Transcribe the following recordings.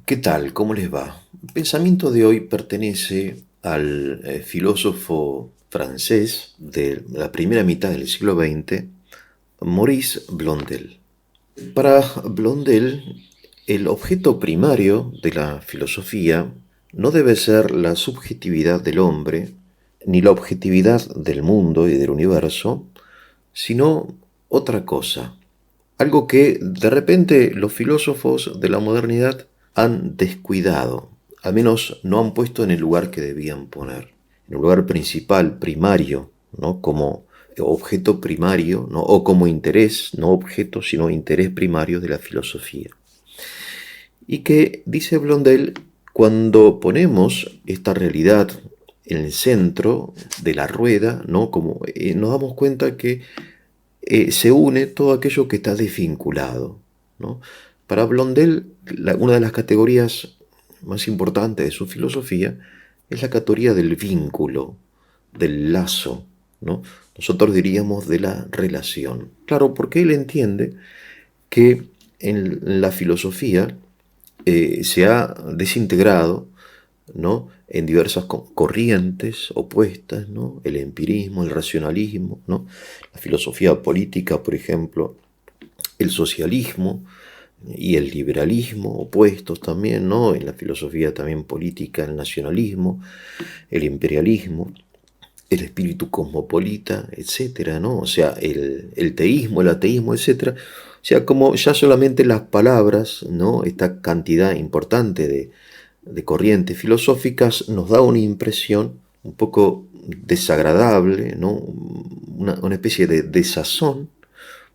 ¿Qué tal? ¿Cómo les va? El pensamiento de hoy pertenece al filósofo francés de la primera mitad del siglo XX, Maurice Blondel. Para Blondel, el objeto primario de la filosofía no debe ser la subjetividad del hombre, ni la objetividad del mundo y del universo, sino otra cosa, algo que de repente los filósofos de la modernidad han descuidado, al menos no han puesto en el lugar que debían poner, en el lugar principal, primario, ¿no? Como objeto primario, ¿no? O como interés, no objeto, sino interés primario de la filosofía. Y que, dice Blondel, cuando ponemos esta realidad en el centro de la rueda, ¿no? Como nos damos cuenta que se une todo aquello que está desvinculado, ¿no? Para Blondel, una de las categorías más importantes de su filosofía es la categoría del vínculo, del lazo, ¿no? Nosotros diríamos de la relación. Claro, porque él entiende que en la filosofía se ha desintegrado, ¿no? En diversas corrientes opuestas, ¿no? El empirismo, el racionalismo, ¿no? La filosofía política, por ejemplo, el socialismo y el liberalismo, opuestos también, ¿no? En la filosofía también política, el nacionalismo, el imperialismo, el espíritu cosmopolita, etcétera, ¿no? O sea, el teísmo, el ateísmo, etcétera. O sea, como ya solamente las palabras, ¿no? Esta cantidad importante de corrientes filosóficas nos da una impresión un poco desagradable, ¿no? Una especie de desazón,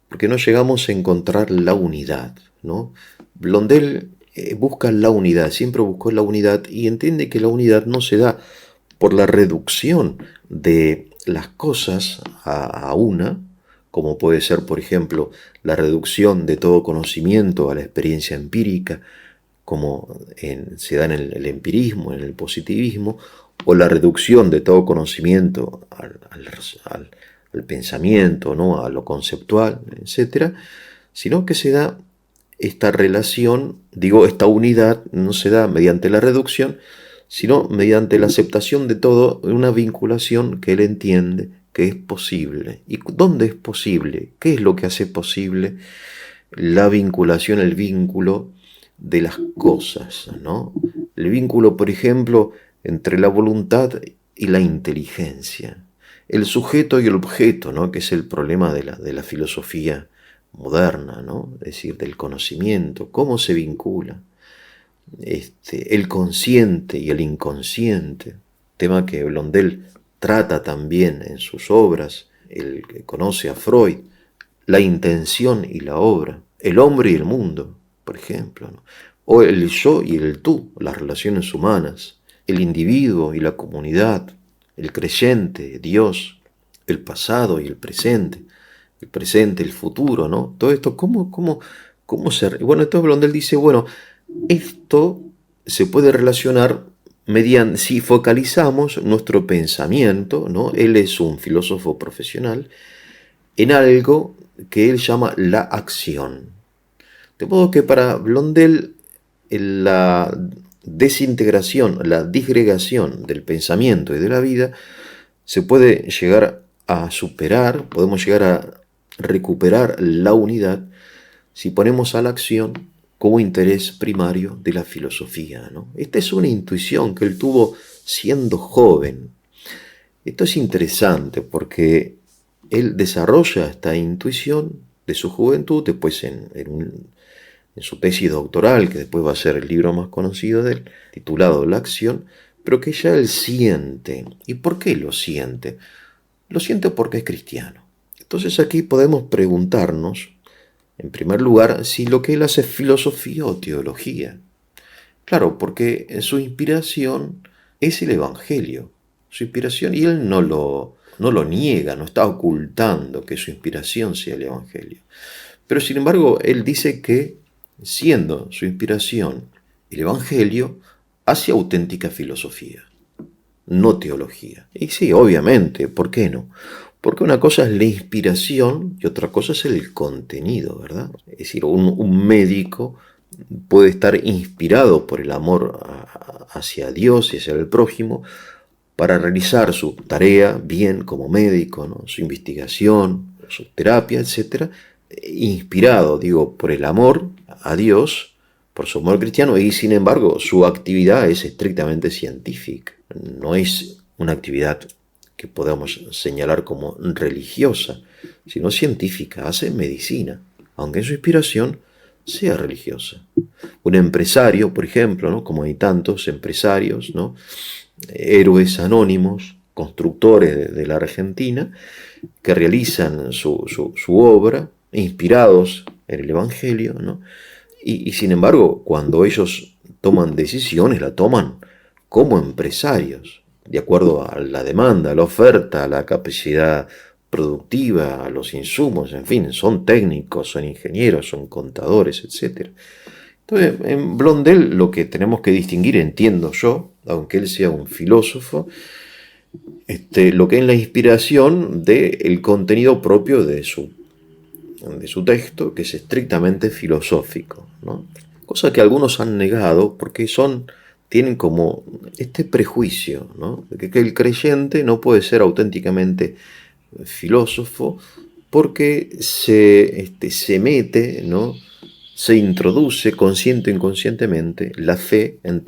porque no llegamos a encontrar la unidad, ¿no? Blondel busca la unidad, siempre buscó la unidad y entiende que la unidad no se da por la reducción de las cosas a una, como puede ser, por ejemplo, la reducción de todo conocimiento a la experiencia empírica, como se da en el empirismo, en el positivismo, o la reducción de todo conocimiento al pensamiento, ¿no? A lo conceptual, etcétera, sino que se da esta relación, digo, esta unidad no se da mediante la reducción, sino mediante la aceptación de todo, una vinculación que él entiende que es posible. ¿Y dónde es posible? ¿Qué es lo que hace posible la vinculación, el vínculo de las cosas, ¿no? El vínculo, por ejemplo, entre la voluntad y la inteligencia, el sujeto y el objeto, ¿no? Que es el problema de la filosofía moderna, ¿no? Es decir, del conocimiento, cómo se vincula el consciente y el inconsciente, tema que Blondel trata también en sus obras, el que conoce a Freud, la intención y la obra, el hombre y el mundo, por ejemplo, ¿no? O el yo y el tú, las relaciones humanas, el individuo y la comunidad, el creyente, Dios, el pasado y el presente, el futuro, ¿no? Todo esto, ¿cómo se... Bueno, entonces Blondel dice, bueno, esto se puede relacionar mediante, si focalizamos nuestro pensamiento, ¿no? Él es un filósofo profesional, en algo que él llama la acción. De modo que para Blondel la desintegración, la disgregación del pensamiento y de la vida se puede llegar a superar, podemos llegar a recuperar la unidad si ponemos a la acción como interés primario de la filosofía, ¿no? Esta es una intuición que él tuvo siendo joven. Esto es interesante porque él desarrolla esta intuición de su juventud, después en su tesis doctoral, que después va a ser el libro más conocido de él, titulado La acción, pero que ya él siente. ¿Y por qué lo siente? Lo siente porque es cristiano. Entonces aquí podemos preguntarnos, en primer lugar, si lo que él hace es filosofía o teología. Claro, porque su inspiración es el Evangelio. Su inspiración, y él no lo niega, no está ocultando que su inspiración sea el Evangelio. Pero sin embargo, él dice que, siendo su inspiración el Evangelio, hace auténtica filosofía, no teología. Y sí, obviamente, ¿por qué no? Porque una cosa es la inspiración y otra cosa es el contenido, ¿verdad? Es decir, un médico puede estar inspirado por el amor hacia Dios y hacia el prójimo para realizar su tarea bien como médico, ¿no? Su investigación, su terapia, etcétera, inspirado, digo, por el amor a Dios, por su amor cristiano, y sin embargo su actividad es estrictamente científica, no es una actividad que podamos señalar como religiosa, sino científica, hace medicina, aunque en su inspiración sea religiosa. Un empresario, por ejemplo, ¿no? Como hay tantos empresarios, ¿no? Héroes anónimos, constructores de la Argentina, que realizan su obra inspirados en el Evangelio, ¿no? Y sin embargo, cuando ellos toman decisiones, la toman como empresarios, de acuerdo a la demanda, a la oferta, a la capacidad productiva, a los insumos, en fin, son técnicos, son ingenieros, son contadores, etc. Entonces, en Blondel lo que tenemos que distinguir, entiendo yo, aunque él sea un filósofo, lo que es la inspiración del contenido propio de su texto, que es estrictamente filosófico, ¿no? Cosa que algunos han negado porque tienen como este prejuicio, ¿no? De que el creyente no puede ser auténticamente filósofo porque se mete, ¿no? Se introduce consciente o inconscientemente la fe en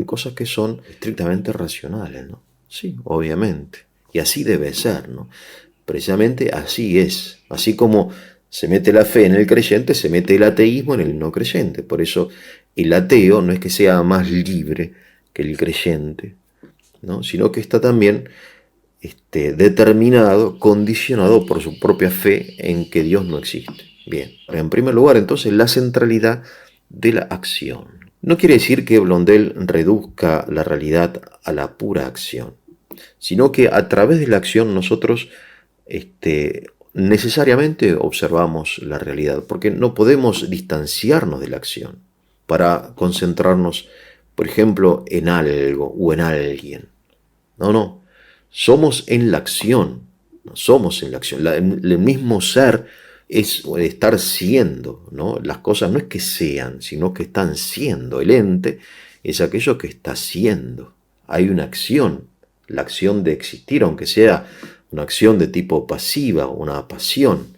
cosas que son estrictamente racionales, ¿no? Sí, obviamente. Y así debe ser, ¿no? Precisamente así es. Así como se mete la fe en el creyente, se mete el ateísmo en el no creyente. Por eso el ateo no es que sea más libre que el creyente, ¿no? Sino que está también determinado, condicionado por su propia fe en que Dios no existe. Bien, en primer lugar, entonces, la centralidad de la acción. No quiere decir que Blondel reduzca la realidad a la pura acción, sino que a través de la acción nosotros necesariamente observamos la realidad, porque no podemos distanciarnos de la acción para concentrarnos, por ejemplo, en algo o en alguien. No, no. Somos en la acción. Somos en la acción. El mismo ser es estar siendo, ¿no? Las cosas no es que sean, sino que están siendo. El ente es aquello que está siendo. Hay una acción, la acción de existir, aunque sea una acción de tipo pasiva, una pasión,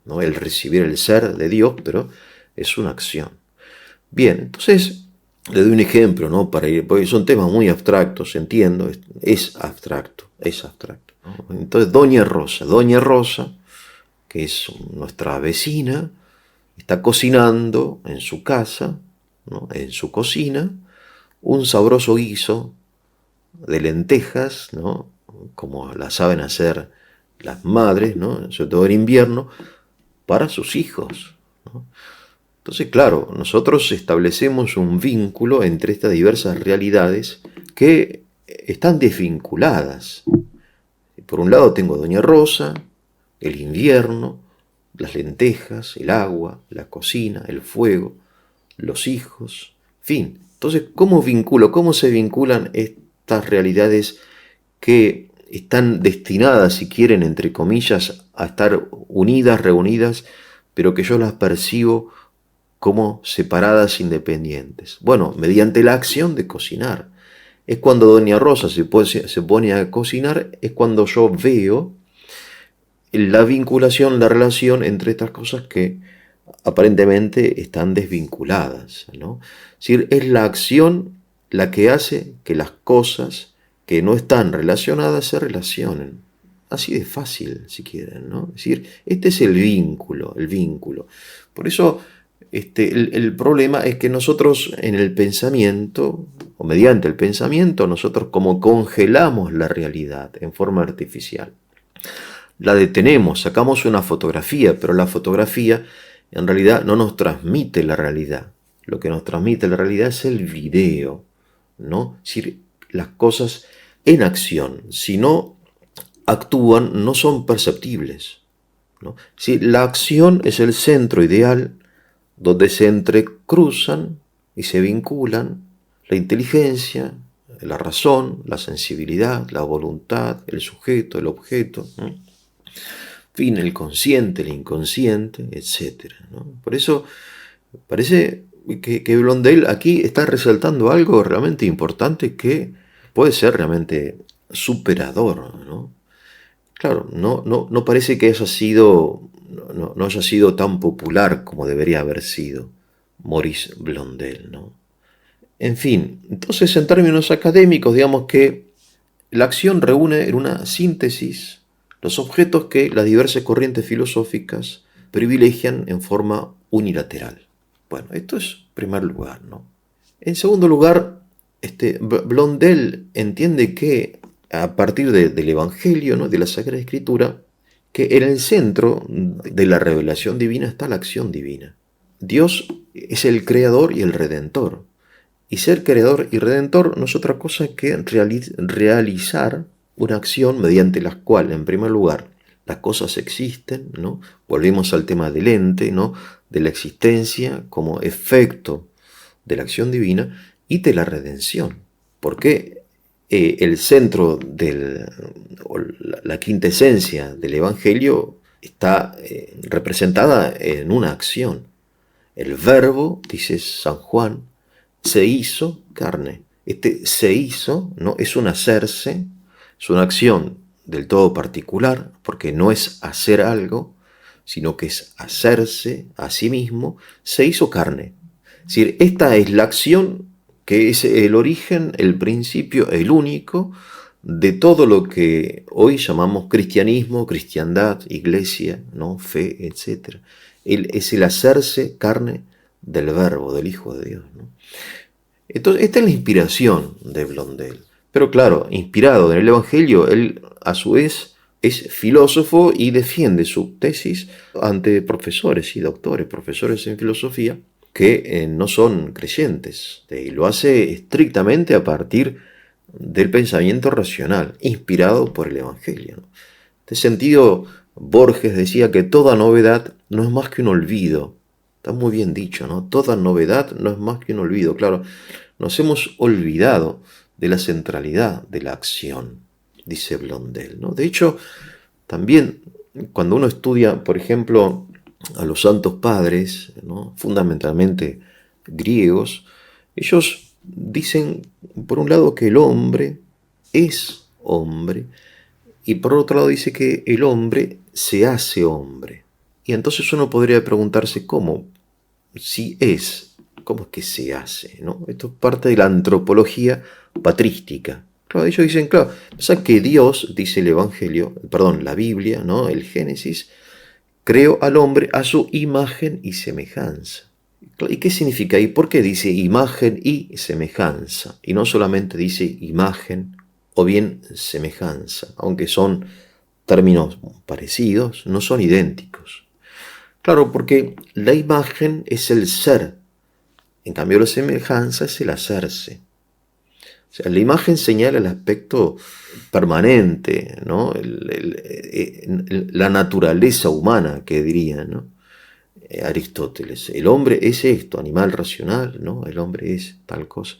¿no? El recibir el ser de Dios, pero es una acción. Bien, entonces le doy un ejemplo, ¿no? Porque son temas muy abstractos, entiendo, es abstracto, es abstracto, ¿no? Entonces, Doña Rosa, que es nuestra vecina, está cocinando en su casa, ¿no? En su cocina, un sabroso guiso de lentejas, ¿no? Como la saben hacer las madres, ¿no? Sobre todo en invierno, para sus hijos, ¿no? Entonces, claro, nosotros establecemos un vínculo entre estas diversas realidades que están desvinculadas. Por un lado tengo a Doña Rosa, el invierno, las lentejas, el agua, la cocina, el fuego, los hijos, en fin. Entonces, cómo se vinculan estas realidades que están destinadas, si quieren, entre comillas, a estar unidas, reunidas, pero que yo las percibo como separadas independientes? Bueno, mediante la acción de cocinar. Es cuando Doña Rosa se pone a cocinar, es cuando yo veo la vinculación, la relación entre estas cosas que aparentemente están desvinculadas, ¿no? Es decir, es la acción la que hace que las cosas que no están relacionadas se relacionen. Así de fácil, si quieren, ¿no? Es decir, este es el vínculo, el vínculo. Por eso el problema es que nosotros en el pensamiento, o mediante el pensamiento, nosotros como congelamos la realidad en forma artificial. La detenemos, sacamos una fotografía, pero la fotografía en realidad no nos transmite la realidad. Lo que nos transmite la realidad es el video, ¿no? Es decir, las cosas en acción, si no actúan, no son perceptibles, ¿no? Es decir, la acción es el centro ideal donde se entrecruzan y se vinculan la inteligencia, la razón, la sensibilidad, la voluntad, el sujeto, el objeto, ¿no? En fin, el consciente, el inconsciente, etc., ¿no? Por eso Parece que Blondel aquí está resaltando algo realmente importante que puede ser realmente superador, ¿no? Claro, no parece que haya sido, no haya sido tan popular como debería haber sido Maurice Blondel, ¿no? En fin, entonces en términos académicos, digamos que la acción reúne en una síntesis los objetos que las diversas corrientes filosóficas privilegian en forma unilateral. Bueno, esto es en primer lugar, ¿no? En segundo lugar, Blondel entiende que a partir del Evangelio, ¿no?, de la Sagrada Escritura, que en el centro de la revelación divina está la acción divina. Dios es el creador y el redentor. Y ser creador y redentor no es otra cosa que realizar una acción mediante la cual, en primer lugar, las cosas existen, ¿no? Volvemos al tema del ente, ¿no?, de la existencia como efecto de la acción divina y de la redención. Porque el centro o la quinta esencia del Evangelio está representada en una acción. El verbo, dice San Juan, se hizo carne. Este se hizo, ¿no?, es un hacerse, es una acción del todo particular, porque no es hacer algo, sino que es hacerse a sí mismo, se hizo carne. Es decir, esta es la acción que es el origen, el principio, el único de todo lo que hoy llamamos cristianismo, cristiandad, iglesia, ¿no?, fe, etc. Es el hacerse carne del verbo, del Hijo de Dios, ¿no? Entonces, esta es la inspiración de Blondel. Pero claro, inspirado en el Evangelio, él a su vez es filósofo y defiende su tesis ante profesores y doctores, profesores en filosofía, que no son creyentes. Y lo hace estrictamente a partir del pensamiento racional, inspirado por el Evangelio, ¿no? En este sentido, Borges decía que toda novedad no es más que un olvido. Está muy bien dicho, ¿no? Toda novedad no es más que un olvido. Claro, nos hemos olvidado de la centralidad de la acción, dice Blondel, ¿no? De hecho, también cuando uno estudia, por ejemplo, a los santos padres, ¿no?, fundamentalmente griegos, ellos dicen, por un lado, que el hombre es hombre, y por otro lado dice que el hombre se hace hombre. Y entonces uno podría preguntarse cómo, si es, cómo es que se hace, ¿no? Esto es parte de la antropología patrística. Claro, ellos dicen, claro, pasa que Dios, dice el Evangelio, perdón, la Biblia, ¿no?, el Génesis, creó al hombre a su imagen y semejanza. ¿Y qué significa? ¿Y por qué dice imagen y semejanza? Y no solamente dice imagen o bien semejanza, aunque son términos parecidos, no son idénticos. Claro, porque la imagen es el ser, en cambio la semejanza es el hacerse. O sea, la imagen señala el aspecto permanente, ¿no?, la naturaleza humana, que diría, ¿no?, Aristóteles. El hombre es esto, animal racional, ¿no? El hombre es tal cosa.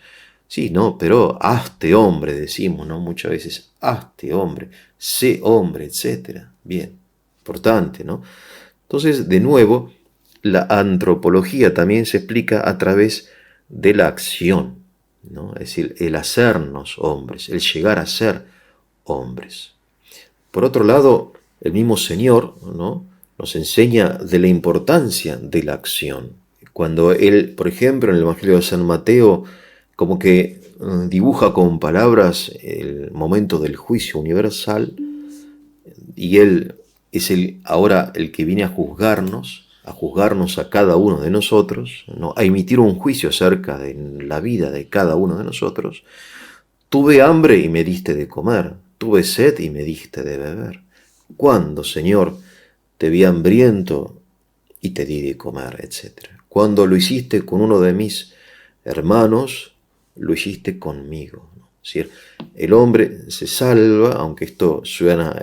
Sí, no, pero hazte hombre, decimos, ¿no?, muchas veces, hazte hombre, sé hombre, etcétera. Bien, importante, ¿no? Entonces, de nuevo, la antropología también se explica a través de la acción, ¿no? Es decir, el hacernos hombres, el llegar a ser hombres. Por otro lado, el mismo Señor, ¿no?, nos enseña de la importancia de la acción. Cuando él, por ejemplo, en el Evangelio de San Mateo, como que dibuja con palabras el momento del juicio universal, y él es ahora el que viene a juzgarnos a cada uno de nosotros, ¿no?, a emitir un juicio acerca de la vida de cada uno de nosotros. Tuve hambre y me diste de comer, tuve sed y me diste de beber. ¿Cuándo, Señor, te vi hambriento y te di de comer, etcétera? Cuando lo hiciste con uno de mis hermanos, lo hiciste conmigo, ¿no? Es decir, el hombre se salva, aunque esto suena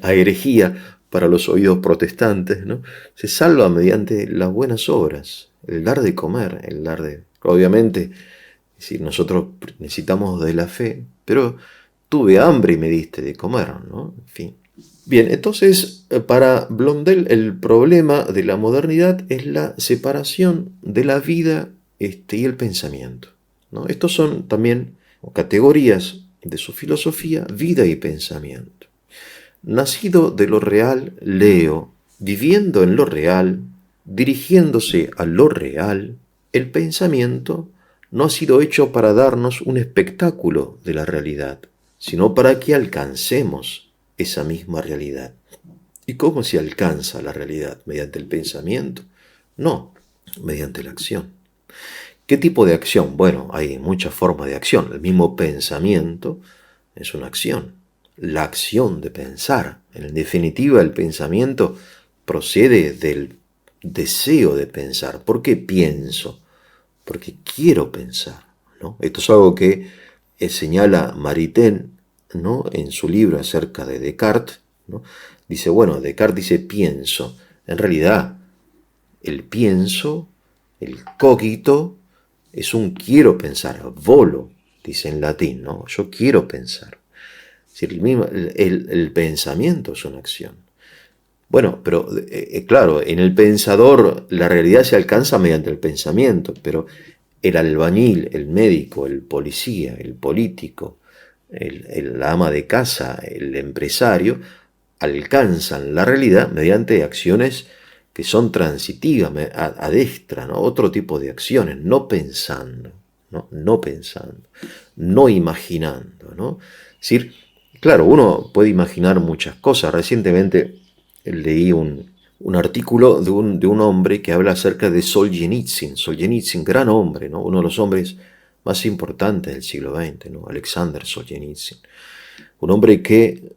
a herejía para los oídos protestantes, ¿no? Se salva mediante las buenas obras, el dar de comer, el dar de... Obviamente, es decir, nosotros necesitamos de la fe, pero tuve hambre y me diste de comer, ¿no? En fin. Bien, entonces para Blondel el problema de la modernidad es la separación de la vida y el pensamiento, ¿no? Estos son también categorías de su filosofía, vida y pensamiento. Nacido de lo real, Leo, viviendo en lo real, dirigiéndose a lo real, el pensamiento no ha sido hecho para darnos un espectáculo de la realidad, sino para que alcancemos esa misma realidad. ¿Y cómo se alcanza la realidad? ¿Mediante el pensamiento? No, mediante la acción. ¿Qué tipo de acción? Bueno, hay muchas formas de acción. El mismo pensamiento es una acción. La acción de pensar. En definitiva, el pensamiento procede del deseo de pensar. ¿Por qué pienso? Porque quiero pensar, ¿no? Esto es algo que señala Maritain, ¿no? En su libro acerca de Descartes, ¿no? Dice, bueno, Descartes dice pienso. En realidad, el pienso, el cogito, es un quiero pensar, volo, dice en latín, ¿no? Yo quiero pensar. Es decir, el pensamiento es una acción. Bueno, pero claro, en el pensador la realidad se alcanza mediante el pensamiento, pero el albañil, el médico, el policía, el político, la ama de casa, el empresario, alcanzan la realidad mediante acciones que son transitivas, adextra, ¿no? Otro tipo de acciones, no pensando, ¿no? No pensando, no imaginando, ¿no? Es decir, claro, uno puede imaginar muchas cosas. Recientemente leí un artículo de un hombre que habla acerca de Solzhenitsyn. Solzhenitsyn, gran hombre, ¿no? Uno de los hombres más importantes del siglo XX, ¿no? Alexander Solzhenitsyn. Un hombre que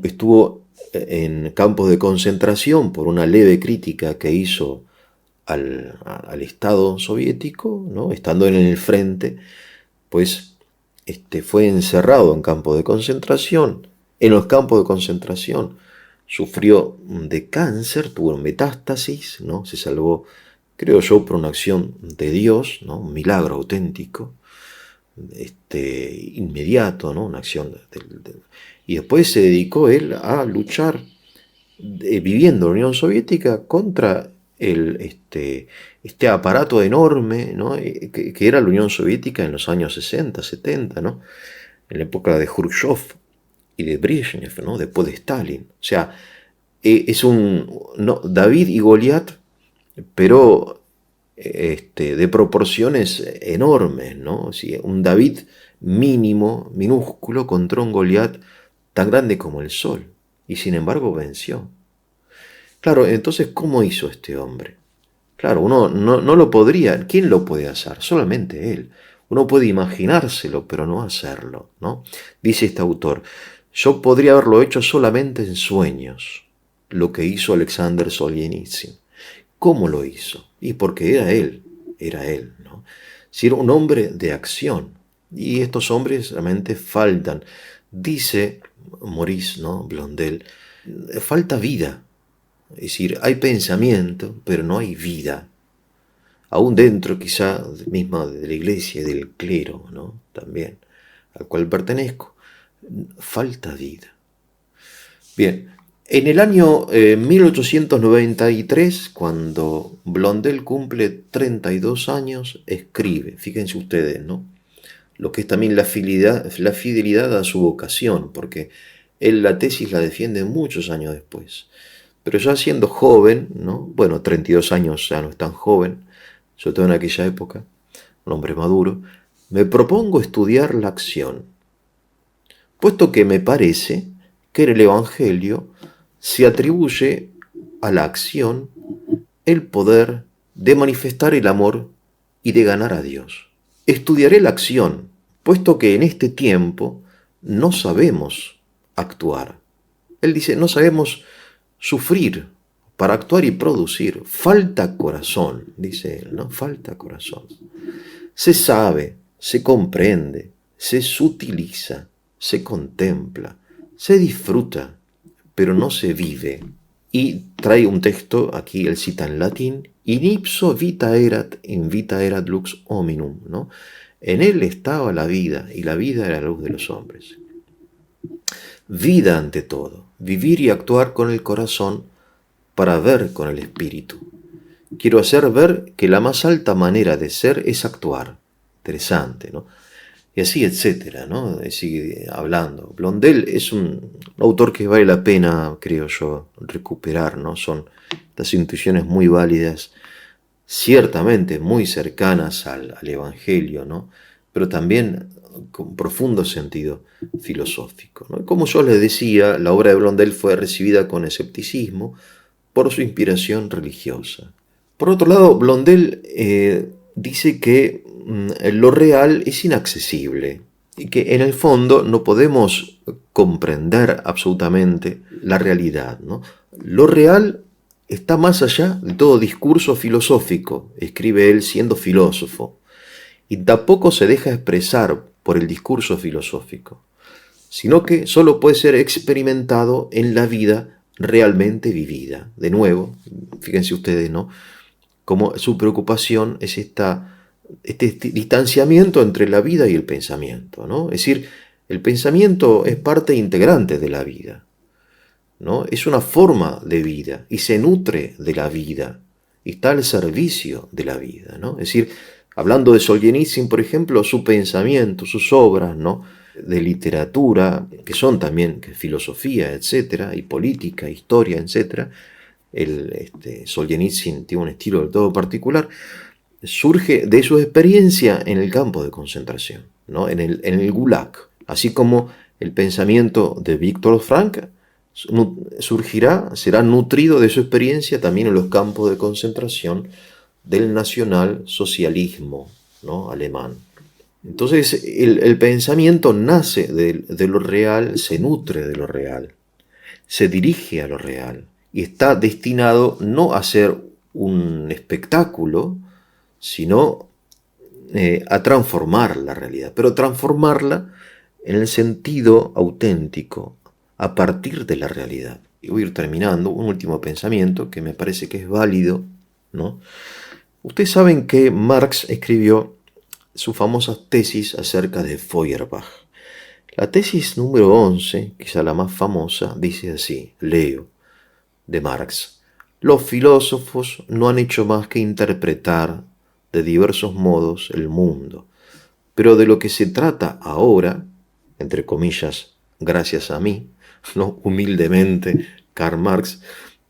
estuvo en campos de concentración por una leve crítica que hizo al Estado soviético, ¿no? Estando en el frente, pues fue encerrado en campos de concentración. En los campos de concentración sufrió de cáncer, tuvo metástasis, ¿no? Se salvó, creo yo, por una acción de Dios, ¿no? Un milagro auténtico, inmediato, ¿no? Una acción y después se dedicó él a luchar, viviendo en la Unión Soviética, contra este aparato enorme, ¿no? Que era la Unión Soviética en los años 60, 70, ¿no? En la época de Khrushchev y de Brezhnev, ¿no? Después de Stalin. O sea, es no, David y Goliat, pero de proporciones enormes, ¿no? Sí, un David mínimo, minúsculo, contra un Goliat tan grande como el sol. Y sin embargo venció. Claro, entonces, ¿cómo hizo este hombre? Claro, uno no lo podría. ¿Quién lo puede hacer? Solamente él. Uno puede imaginárselo, pero no hacerlo, ¿no? Dice este autor, yo podría haberlo hecho solamente en sueños, lo que hizo Alexander Solzhenitsyn. ¿Cómo lo hizo? Y porque era él, ¿no? Si era un hombre de acción. Y estos hombres realmente faltan. Dice Maurice, ¿no? Blondel, falta vida. Es decir, hay pensamiento, pero no hay vida. Aún dentro quizá misma de la iglesia y del clero, ¿no? También, al cual pertenezco, falta vida. Bien, en el año 1893, cuando Blondel cumple 32 años, escribe, fíjense ustedes, ¿no? Lo que es también la fidelidad a su vocación, porque él la tesis la defiende muchos años después. Pero ya siendo joven, ¿no? Bueno, 32 años ya no es tan joven, sobre todo en aquella época, un hombre maduro, me propongo estudiar la acción, puesto que me parece que en el Evangelio se atribuye a la acción el poder de manifestar el amor y de ganar a Dios. Estudiaré la acción, puesto que en este tiempo no sabemos actuar. Él dice, no sabemos sufrir para actuar y producir. Falta corazón, dice él, ¿no? Falta corazón. Se sabe, se comprende, se sutiliza, se contempla, se disfruta, pero no se vive. Y trae un texto, aquí él cita en latín, in ipso vita erat, in vita erat lux hominum, ¿no? En él estaba la vida, y la vida era la luz de los hombres. Vida ante todo, vivir y actuar con el corazón para ver con el espíritu. Quiero hacer ver que la más alta manera de ser es actuar. Interesante, ¿no? Y así, etcétera, ¿no? Sigue hablando. Blondel es un autor que vale la pena, creo yo, recuperar, ¿no? Son estas intuiciones muy válidas, ciertamente muy cercanas al Evangelio, ¿no? Pero también con profundo sentido filosófico, ¿no? Como yo les decía, la obra de Blondel fue recibida con escepticismo por su inspiración religiosa. Por otro lado, Blondel dice que lo real es inaccesible y que en el fondo no podemos comprender absolutamente la realidad, ¿no? Lo real está más allá de todo discurso filosófico, escribe él siendo filósofo, y tampoco se deja expresar por el discurso filosófico, sino que solo puede ser experimentado en la vida realmente vivida. De nuevo, fíjense ustedes, ¿no? Como su preocupación es este distanciamiento entre la vida y el pensamiento, ¿no? Es decir, el pensamiento es parte integrante de la vida, ¿no? Es una forma de vida y se nutre de la vida y está al servicio de la vida, ¿no? Es decir, hablando de Solzhenitsyn, por ejemplo, su pensamiento, sus obras, ¿no? De literatura, que son también filosofía, etcétera, y política, historia, etcétera. Solzhenitsyn tiene un estilo del todo particular, surge de su experiencia en el campo de concentración, ¿no? En el Gulag, así como el pensamiento de Viktor Frankl será nutrido de su experiencia también en los campos de concentración del nacionalsocialismo, ¿no? Alemán. Entonces el pensamiento nace de lo real, se nutre de lo real, se dirige a lo real y está destinado no a ser un espectáculo, sino a transformar la realidad, pero transformarla en el sentido auténtico, a partir de la realidad. Y voy a ir terminando, un último pensamiento que me parece que es válido, ¿no? Ustedes saben que Marx escribió su famosa tesis acerca de Feuerbach. La tesis número 11, quizá la más famosa, dice así, leo, de Marx: los filósofos no han hecho más que interpretar de diversos modos el mundo, pero de lo que se trata ahora, entre comillas, gracias a mí, no humildemente Karl Marx,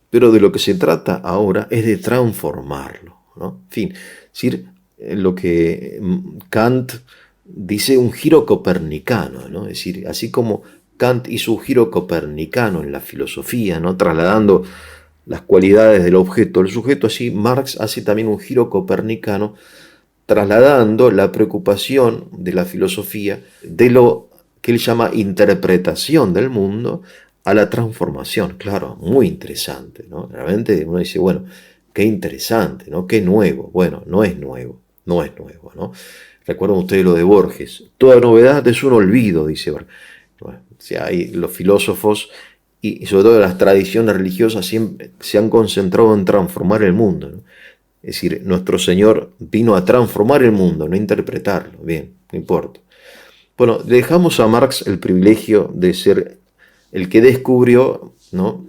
pero de lo que se trata ahora es de transformarlo, ¿no? En fin, es decir, lo que Kant dice un giro copernicano, ¿no? Es decir, así como Kant hizo un giro copernicano en la filosofía, ¿no? Trasladando las cualidades del objeto al sujeto, así Marx hace también un giro copernicano, trasladando la preocupación de la filosofía de lo que él llama interpretación del mundo a la transformación. Claro, muy interesante, ¿no? Realmente uno dice, bueno, qué interesante, ¿no? Qué nuevo. Bueno, no es nuevo, no es nuevo, ¿no? Recuerden ustedes lo de Borges, toda novedad es un olvido, dice Borges. Bueno, o sea, hay los filósofos y sobre todo las tradiciones religiosas siempre se han concentrado en transformar el mundo, ¿no? Es decir, nuestro Señor vino a transformar el mundo, no a interpretarlo. Bien, no importa. Bueno, dejamos a Marx el privilegio de ser el que descubrió, ¿no?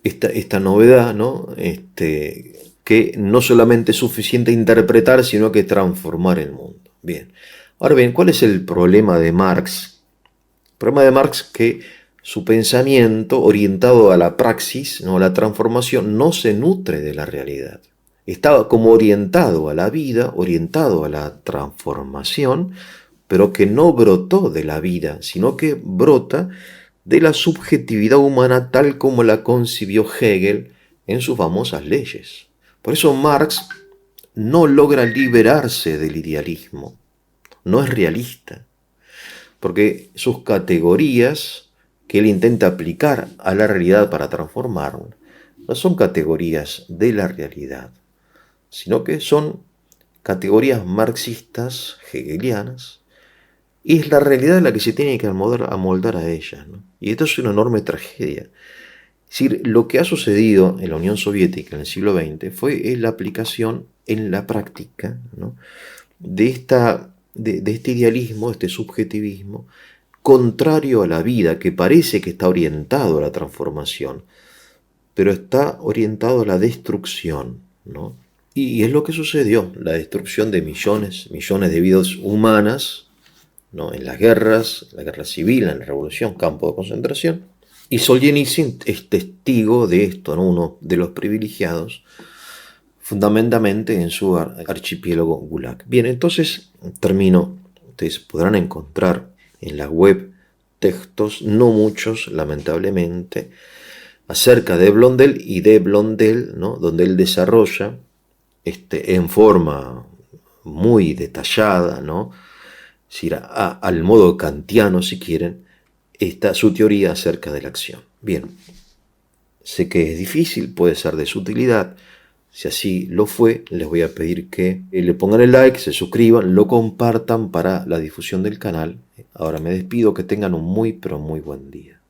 esta novedad, ¿no? Que no solamente es suficiente interpretar, sino que transformar el mundo. Bien. Ahora bien, ¿cuál es el problema de Marx? El problema de Marx es que su pensamiento orientado a la praxis, ¿no? A la transformación, no se nutre de la realidad. Estaba como orientado a la vida, orientado a la transformación, pero que no brotó de la vida, sino que brota de la subjetividad humana tal como la concibió Hegel en sus famosas leyes. Por eso Marx no logra liberarse del idealismo, no es realista, porque sus categorías que él intenta aplicar a la realidad para transformarla no son categorías de la realidad, sino que son categorías marxistas, hegelianas, y es la realidad la que se tiene que amoldar a ellas, ¿no? Y esto es una enorme tragedia. Es decir, lo que ha sucedido en la Unión Soviética en el siglo XX fue la aplicación en la práctica, ¿no? de este idealismo, este subjetivismo, contrario a la vida, que parece que está orientado a la transformación, pero está orientado a la destrucción, ¿no? Y es lo que sucedió, la destrucción de millones de vidas humanas, ¿no? En las guerras, la guerra civil, en la revolución, campo de concentración. Y Solzhenitsyn es testigo de esto, ¿no? Uno de los privilegiados, fundamentalmente en su archipiélago Gulag. Bien, entonces termino. Ustedes podrán encontrar en la web textos, no muchos, lamentablemente, acerca de Blondel y de Blondel, ¿no? Donde él desarrolla en forma muy detallada, ¿no? Es decir, al modo kantiano, si quieren, su teoría acerca de la acción. Bien, sé que es difícil, puede ser de su utilidad. Si así lo fue, les voy a pedir que le pongan el like, se suscriban, lo compartan para la difusión del canal. Ahora me despido, que tengan un muy, pero muy buen día.